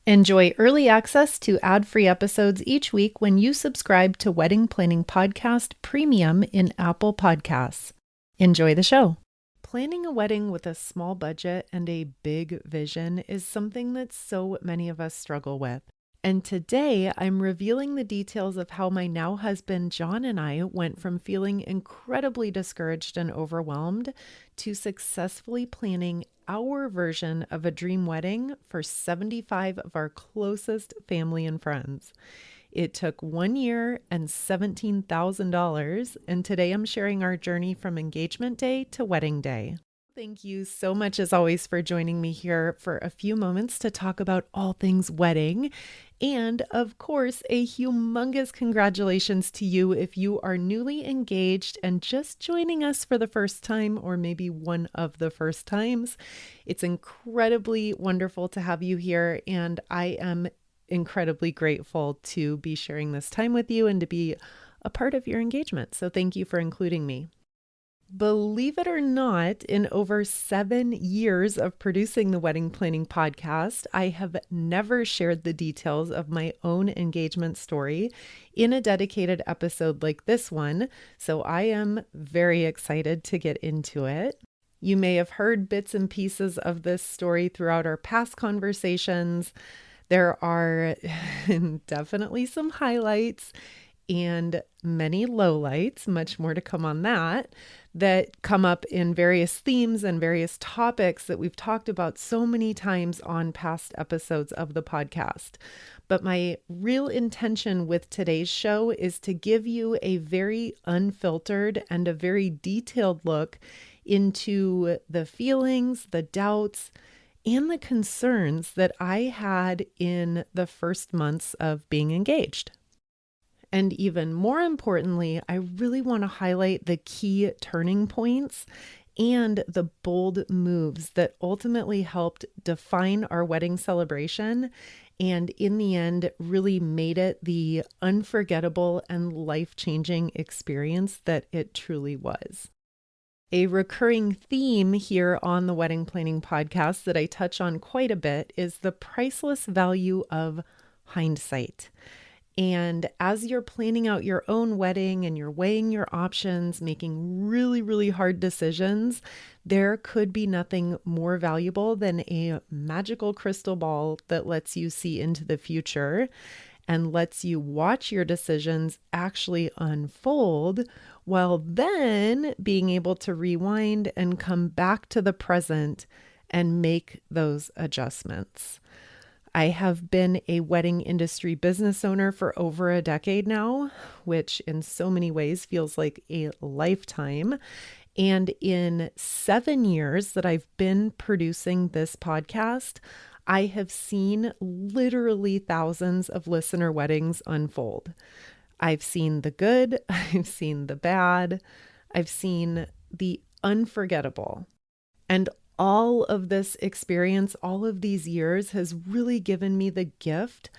Enjoy early access to ad-free episodes each week when you subscribe to Wedding Planning Podcast Premium in Apple Podcasts. Enjoy the show. Planning a wedding with a small budget and a big vision is something that so many of us struggle with. And today I'm revealing the details of how my now husband John and I went from feeling incredibly discouraged and overwhelmed to successfully planning our version of a dream wedding for 75 of our closest family and friends. It took 1 year and $17,000, and today I'm sharing our journey from engagement day to wedding day. Thank you so much, as always, for joining me here for a few moments to talk about all things wedding. And of course, a humongous congratulations to you if you are newly engaged and just joining us for the first time, or maybe one of the first times. It's incredibly wonderful to have you here, and I am incredibly grateful to be sharing this time with you and to be a part of your engagement. So thank you for including me. Believe it or not, in over 7 years of producing the Wedding Planning Podcast, I have never shared the details of my own engagement story in a dedicated episode like this one, so I am very excited to get into it. You may have heard bits and pieces of this story throughout our past conversations. There are definitely some highlights and many lowlights, much more to come on that come up in various themes and various topics that we've talked about so many times on past episodes of the podcast. But my real intention with today's show is to give you a very unfiltered and a very detailed look into the feelings, the doubts, and the concerns that I had in the first months of being engaged. And even more importantly, I really want to highlight the key turning points and the bold moves that ultimately helped define our wedding celebration, and in the end, really made it the unforgettable and life-changing experience that it truly was. A recurring theme here on the Wedding Planning Podcast that I touch on quite a bit is the priceless value of hindsight. And as you're planning out your own wedding and you're weighing your options, making really, really hard decisions, there could be nothing more valuable than a magical crystal ball that lets you see into the future and lets you watch your decisions actually unfold, while then being able to rewind and come back to the present and make those adjustments. I have been a wedding industry business owner for over a decade now, which in so many ways feels like a lifetime. And in 7 years that I've been producing this podcast, I have seen literally thousands of listener weddings unfold. I've seen the good, I've seen the bad, I've seen the unforgettable. And all of this experience, all of these years has really given me the gift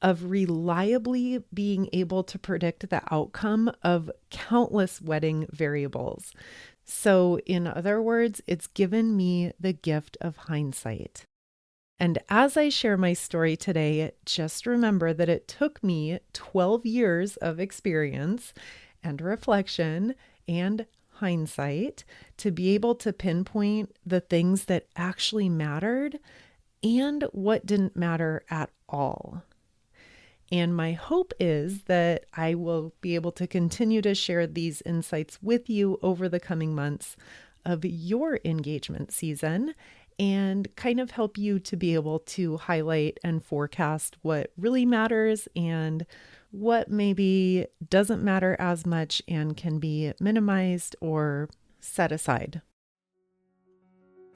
of reliably being able to predict the outcome of countless wedding variables. So in other words, it's given me the gift of hindsight. And as I share my story today, just remember that it took me 12 years of experience and reflection and hindsight to be able to pinpoint the things that actually mattered and what didn't matter at all. And my hope is that I will be able to continue to share these insights with you over the coming months of your engagement season and kind of help you to be able to highlight and forecast what really matters and what maybe doesn't matter as much and can be minimized or set aside.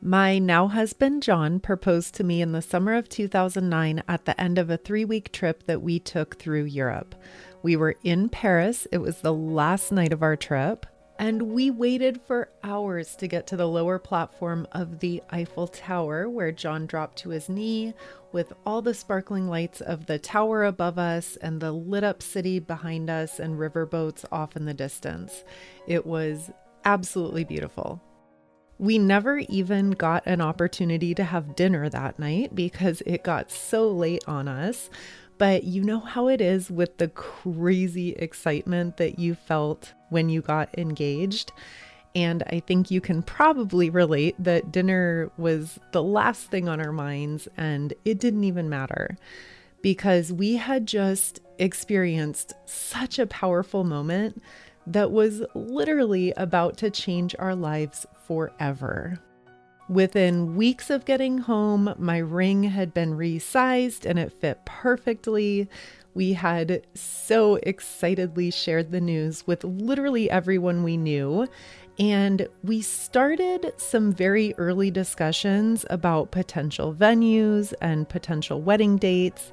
My now husband, John, proposed to me in the summer of 2009 at the end of a 3-week trip that we took through Europe. We were in Paris. It was the last night of our trip. And we waited for hours to get to the lower platform of the Eiffel Tower, where John dropped to his knee with all the sparkling lights of the tower above us and the lit up city behind us and riverboats off in the distance. It was absolutely beautiful. We never even got an opportunity to have dinner that night because it got so late on us. But you know how it is with the crazy excitement that you felt when you got engaged. And I think you can probably relate that dinner was the last thing on our minds, and it didn't even matter because we had just experienced such a powerful moment that was literally about to change our lives forever. Within weeks of getting home, my ring had been resized and it fit perfectly. We had so excitedly shared the news with literally everyone we knew. And we started some very early discussions about potential venues and potential wedding dates.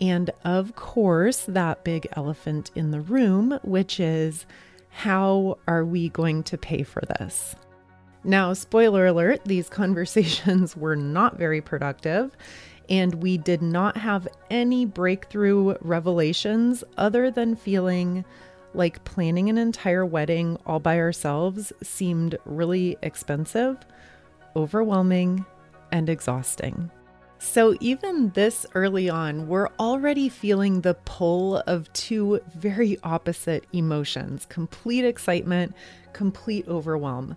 And of course, that big elephant in the room, which is, how are we going to pay for this? Now, spoiler alert, these conversations were not very productive, and we did not have any breakthrough revelations other than feeling like planning an entire wedding all by ourselves seemed really expensive, overwhelming, and exhausting. So even this early on, we're already feeling the pull of two very opposite emotions: complete excitement, complete overwhelm,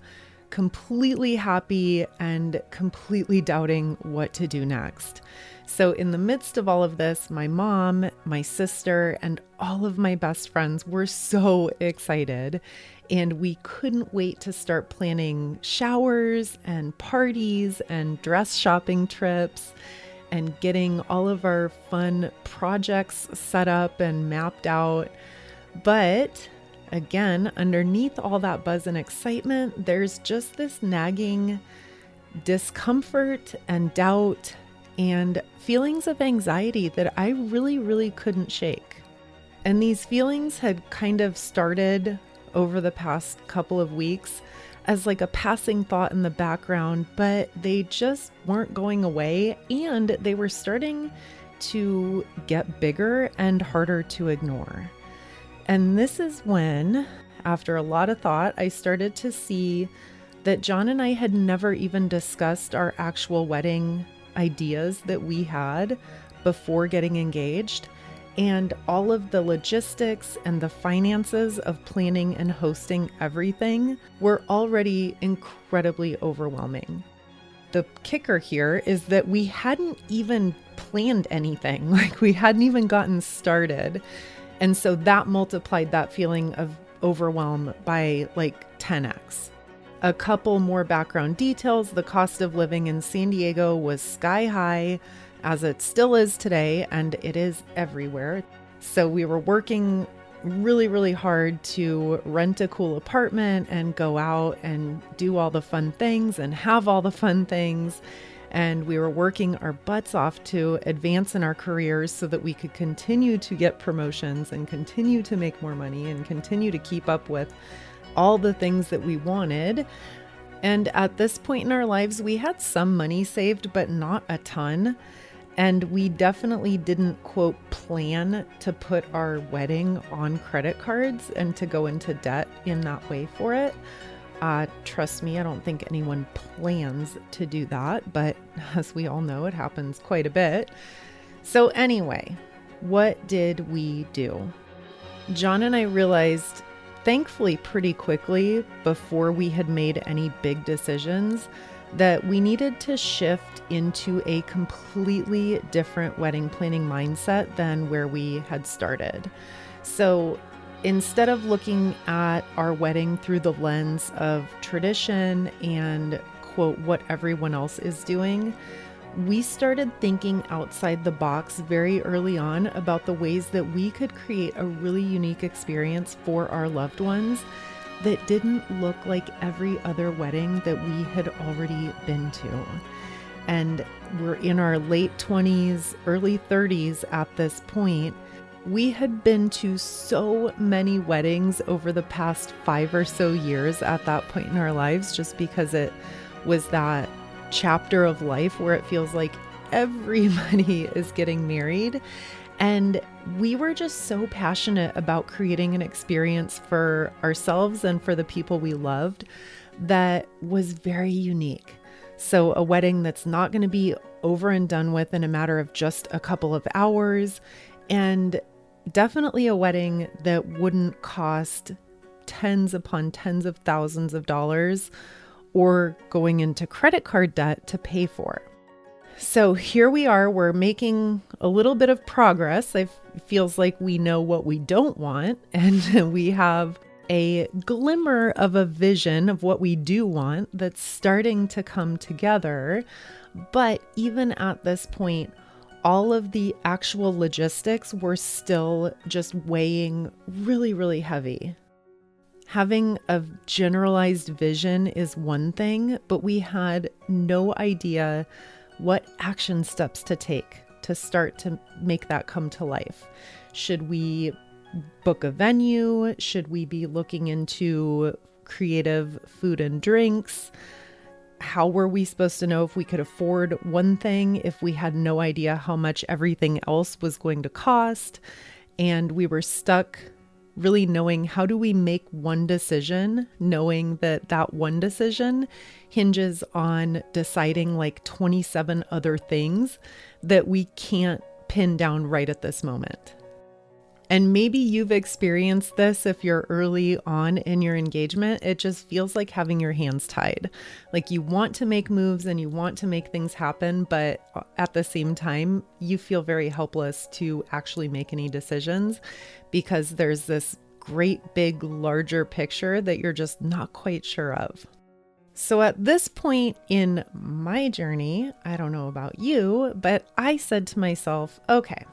completely happy, and completely doubting what to do next. So in the midst of all of this, my mom, my sister, and all of my best friends were so excited, and we couldn't wait to start planning showers and parties and dress shopping trips and getting all of our fun projects set up and mapped out. But again, underneath all that buzz and excitement, there's just this nagging discomfort and doubt and feelings of anxiety that I really couldn't shake. And these feelings had kind of started over the past couple of weeks as like a passing thought in the background, but they just weren't going away, and they were starting to get bigger and harder to ignore. And this is when, after a lot of thought, I started to see that John and I had never even discussed our actual wedding ideas that we had before getting engaged. And all of the logistics and the finances of planning and hosting everything were already incredibly overwhelming. The kicker here is that we hadn't even planned anything, like we hadn't even gotten started. And so that multiplied that feeling of overwhelm by like 10x. A couple more background details: the cost of living in San Diego was sky high, as it still is today, and it is everywhere. So we were working really hard to rent a cool apartment and go out and do all the fun things and have all the fun things. And we were working our butts off to advance in our careers so that we could continue to get promotions and continue to make more money and continue to keep up with all the things that we wanted. And at this point in our lives, we had some money saved, but not a ton. And we definitely didn't, quote, plan to put our wedding on credit cards and to go into debt in that way for it. Trust me, I don't think anyone plans to do that, but as we all know, it happens quite a bit. So anyway, what did we do? John and I realized, thankfully pretty quickly, before we had made any big decisions, that we needed to shift into a completely different wedding planning mindset than where we had started. So instead of looking at our wedding through the lens of tradition and, quote, what everyone else is doing, we started thinking outside the box very early on about the ways that we could create a really unique experience for our loved ones that didn't look like every other wedding that we had already been to. And we're in our late 20s, early 30s at this point. We had been to so many weddings over the past 5 or so years at that point in our lives, just because it was that chapter of life where it feels like everybody is getting married. And we were just so passionate about creating an experience for ourselves and for the people we loved that was very unique. So a wedding that's not going to be over and done with in a matter of just a couple of hours, and definitely a wedding that wouldn't cost tens upon tens of thousands of dollars or going into credit card debt to pay for. So here we are, we're making a little bit of progress. It feels like we know what we don't want, and we have a glimmer of a vision of what we do want that's starting to come together. But even at this point, all of the actual logistics were still just weighing really, really heavy. Having a generalized vision is one thing, but we had no idea what action steps to take to start to make that come to life. Should we book a venue? Should we be looking into creative food and drinks? How were we supposed to know if we could afford one thing if we had no idea how much everything else was going to cost? And we were stuck really knowing, how do we make one decision, knowing that that one decision hinges on deciding like 27 other things that we can't pin down right at this moment. And maybe you've experienced this if you're early on in your engagement. It just feels like having your hands tied. Like you want to make moves and you want to make things happen, but at the same time, you feel very helpless to actually make any decisions because there's this great big larger picture that you're just not quite sure of. So at this point in my journey, I don't know about you, but I said to myself, okay,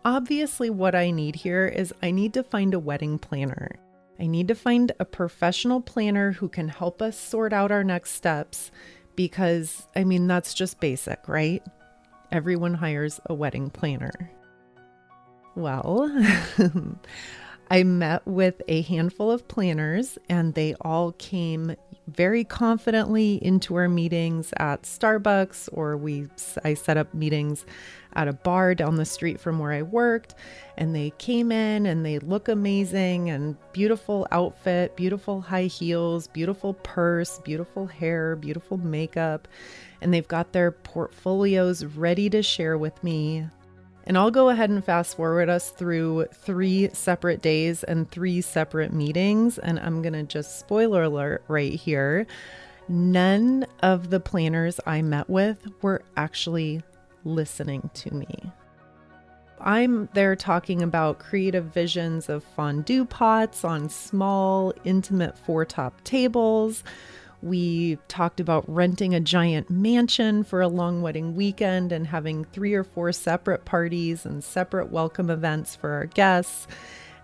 obviously what I need here is I need to find a wedding planner. I need to find a professional planner who can help us sort out our next steps because, I mean, that's just basic, right? Everyone hires a wedding planner. Well, I met with a handful of planners and they all came very confidently into our meetings at Starbucks, or I set up meetings at a bar down the street from where I worked, and they came in and they look amazing and beautiful outfit, beautiful high heels, beautiful purse, beautiful hair, beautiful makeup, and they've got their portfolios ready to share with me. And I'll go ahead and fast forward us through 3 separate days and 3 separate meetings. And I'm going to just spoiler alert right here. None of the planners I met with were actually listening to me. I'm there talking about creative visions of fondue pots on small, intimate 4-top tables. We talked about renting a giant mansion for a long wedding weekend and having 3 or 4 separate parties and separate welcome events for our guests.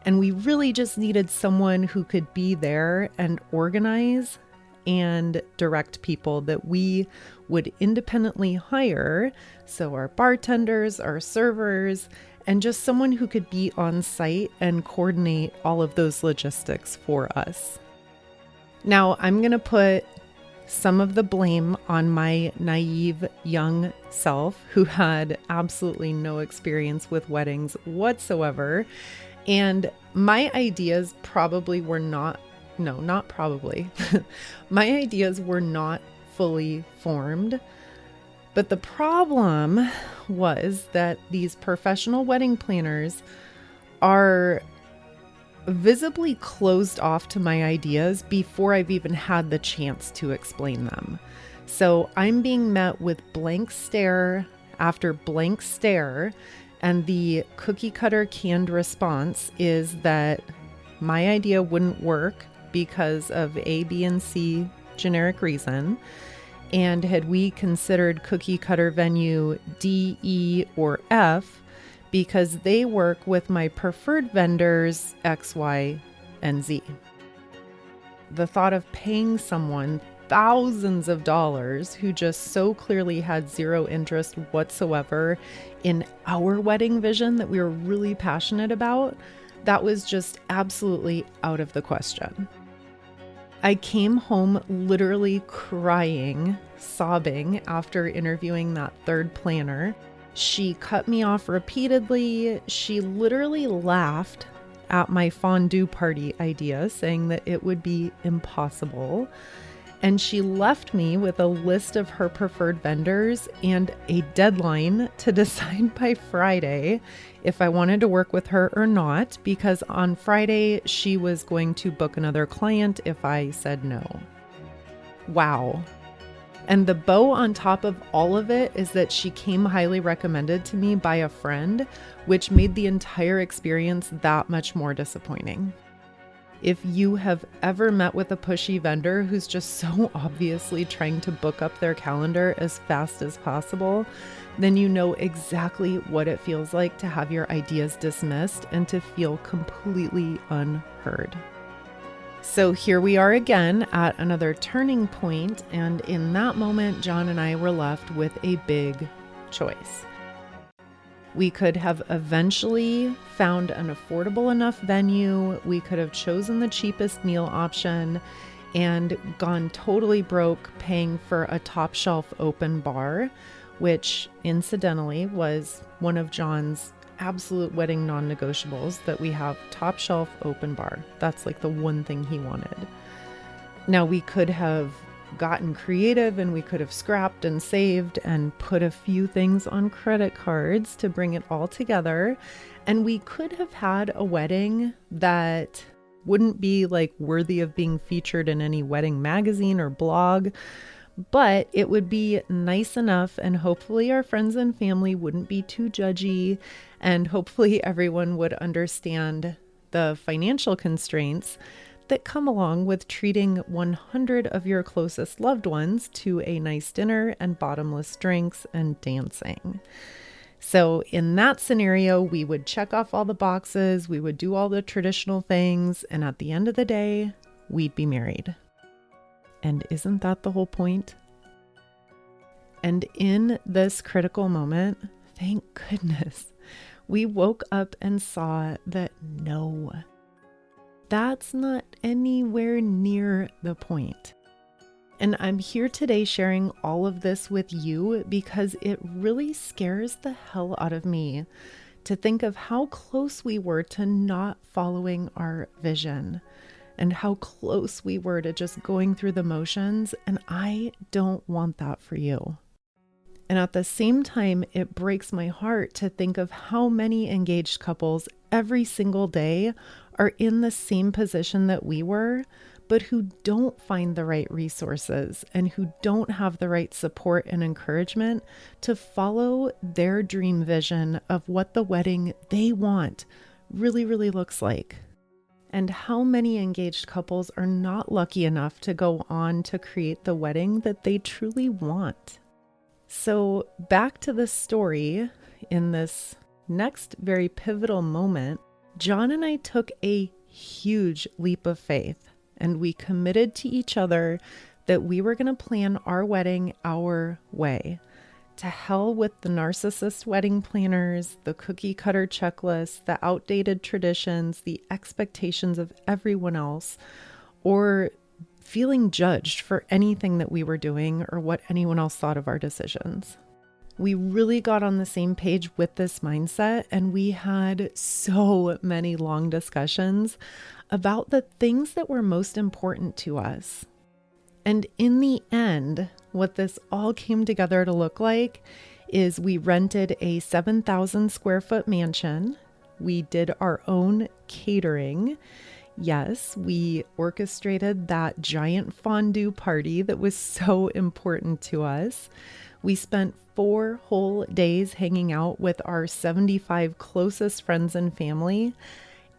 And we really just needed someone who could be there and organize and direct people that we would independently hire. So our bartenders, our servers, and just someone who could be on site and coordinate all of those logistics for us. Now, I'm going to put some of the blame on my naive young self who had absolutely no experience with weddings whatsoever. And my ideas probably were not my ideas were not fully formed. But the problem was that these professional wedding planners are visibly closed off to my ideas before I've even had the chance to explain them. So I'm being met with blank stare after blank stare, and the cookie cutter canned response is that my idea wouldn't work because of A, B, and C generic reason. And had we considered cookie cutter venue D, E, or F, because they work with my preferred vendors X, Y, and Z. The thought of paying someone thousands of dollars who just so clearly had zero interest whatsoever in our wedding vision that we were really passionate about, that was just absolutely out of the question. I came home literally crying, sobbing after interviewing that third planner. She cut me off repeatedly. She literally laughed at my fondue party idea, saying that it would be impossible. And she left me with a list of her preferred vendors and a deadline to decide by Friday if I wanted to work with her or not, because on Friday she was going to book another client if I said no. Wow. And the bow on top of all of it is that she came highly recommended to me by a friend, which made the entire experience that much more disappointing. If you have ever met with a pushy vendor who's just so obviously trying to book up their calendar as fast as possible, then you know exactly what it feels like to have your ideas dismissed and to feel completely unheard. So here we are again at another turning point, and in that moment, John and I were left with a big choice. We could have eventually found an affordable enough venue. We could have chosen the cheapest meal option and gone totally broke paying for a top shelf open bar, which incidentally was one of John's absolute wedding non-negotiables, that we have top shelf open bar. That's like the one thing he wanted. Now we could have gotten creative and we could have scrapped and saved and put a few things on credit cards to bring it all together. And we could have had a wedding that wouldn't be like worthy of being featured in any wedding magazine or blog, but it would be nice enough, and hopefully our friends and family wouldn't be too judgy, and hopefully everyone would understand the financial constraints that come along with treating 100 of your closest loved ones to a nice dinner and bottomless drinks and dancing. So in that scenario, we would check off all the boxes, we would do all the traditional things, and at the end of the day, we'd be married. And isn't that the whole point? And in this critical moment, thank goodness, we woke up and saw that no, that's not anywhere near the point. And I'm here today sharing all of this with you because it really scares the hell out of me to think of how close we were to not following our vision and how close we were to just going through the motions. And I don't want that for you. And at the same time, it breaks my heart to think of how many engaged couples every single day are in the same position that we were, but who don't find the right resources and who don't have the right support and encouragement to follow their dream vision of what the wedding they want really, really looks like. And how many engaged couples are not lucky enough to go on to create the wedding that they truly want. So back to the story, in this next very pivotal moment, John and I took a huge leap of faith, and we committed to each other that we were going to plan our wedding our way. To hell with the narcissist wedding planners, the cookie cutter checklists, the outdated traditions, the expectations of everyone else, or feeling judged for anything that we were doing or what anyone else thought of our decisions. We really got on the same page with this mindset, and we had so many long discussions about the things that were most important to us. And in the end, what this all came together to look like is we rented a 7,000 square foot mansion. We did our own catering. Yes, we orchestrated that giant fondue party that was so important to us. We spent 4 whole days hanging out with our 75 closest friends and family.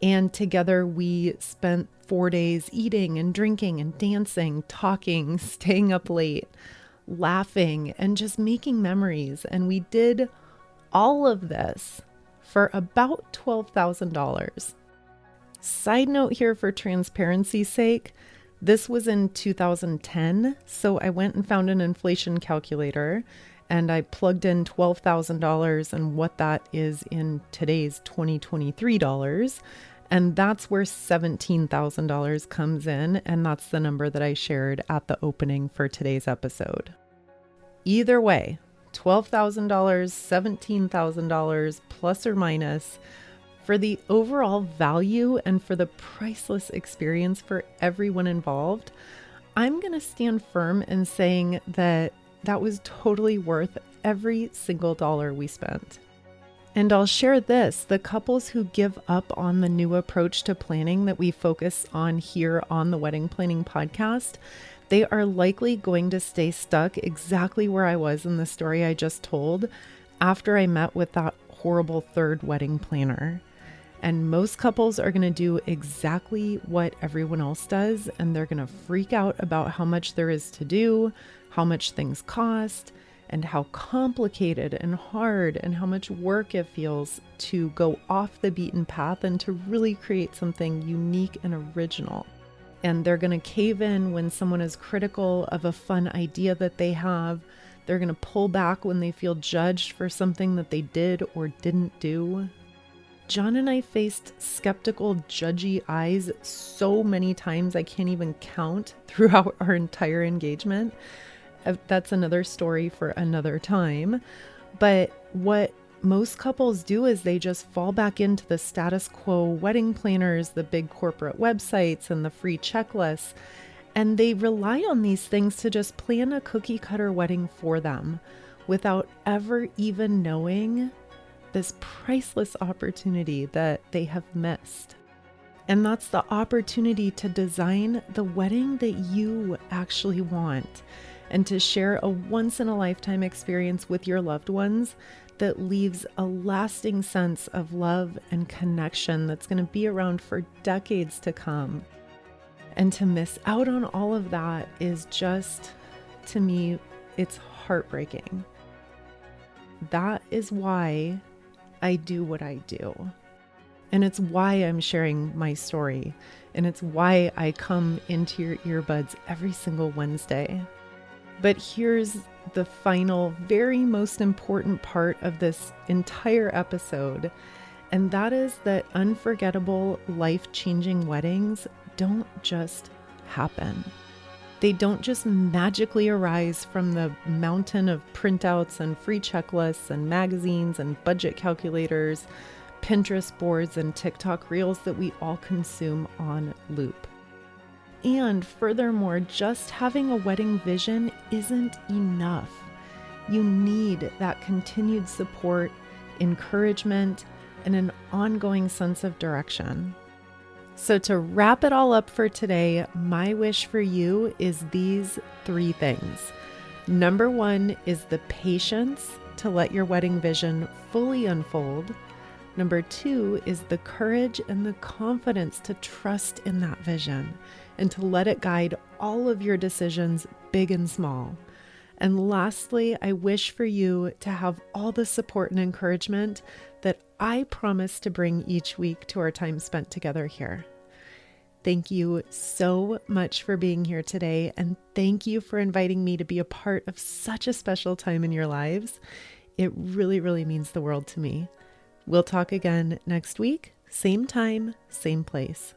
And together we spent 4 days eating and drinking and dancing, talking, staying up late, laughing, and just making memories. And we did all of this for about $12,000. Side note here for transparency's sake, this was in 2010. So I went and found an inflation calculator and I plugged in $12,000 and what that is in today's 2023 dollars. And that's where $17,000 comes in. And that's the number that I shared at the opening for today's episode. Either way, $12,000, $17,000 plus or minus, for the overall value and for the priceless experience for everyone involved, I'm going to stand firm in saying that that was totally worth every single dollar we spent. And I'll share this, the couples who give up on the new approach to planning that we focus on here on the Wedding Planning Podcast, they are likely going to stay stuck exactly where I was in the story I just told after I met with that horrible third wedding planner. And most couples are going to do exactly what everyone else does, and they're going to freak out about how much there is to do, how much things cost, and how complicated and hard and how much work it feels to go off the beaten path and to really create something unique and original. And they're going to cave in when someone is critical of a fun idea that they have. They're going to pull back when they feel judged for something that they did or didn't do. John and I faced skeptical, judgy eyes so many times I can't even count throughout our entire engagement. That's another story for another time. But what most couples do is they just fall back into the status quo wedding planners, the big corporate websites, and the free checklists. And they rely on these things to just plan a cookie cutter wedding for them without ever even knowing this priceless opportunity that they have missed. And that's the opportunity to design the wedding that you actually want and to share a once-in-a-lifetime experience with your loved ones that leaves a lasting sense of love and connection that's going to be around for decades to come. And to miss out on all of that is just, to me, it's heartbreaking. That is why I do what I do. And it's why I'm sharing my story. And it's why I come into your earbuds every single Wednesday. But here's the final, very most important part of this entire episode. And that is that unforgettable, life-changing weddings don't just happen. They don't just magically arise from the mountain of printouts and free checklists and magazines and budget calculators, Pinterest boards and TikTok reels that we all consume on loop. And furthermore, just having a wedding vision isn't enough. You need that continued support, encouragement, and an ongoing sense of direction. So to wrap it all up for today, my wish for you is these 3 things. Number 1 is the patience to let your wedding vision fully unfold. Number 2 is the courage and the confidence to trust in that vision and to let it guide all of your decisions, big and small. And lastly, I wish for you to have all the support and encouragement that I promise to bring each week to our time spent together here. Thank you so much for being here today, and thank you for inviting me to be a part of such a special time in your lives. It really, really means the world to me. We'll talk again next week, same time, same place.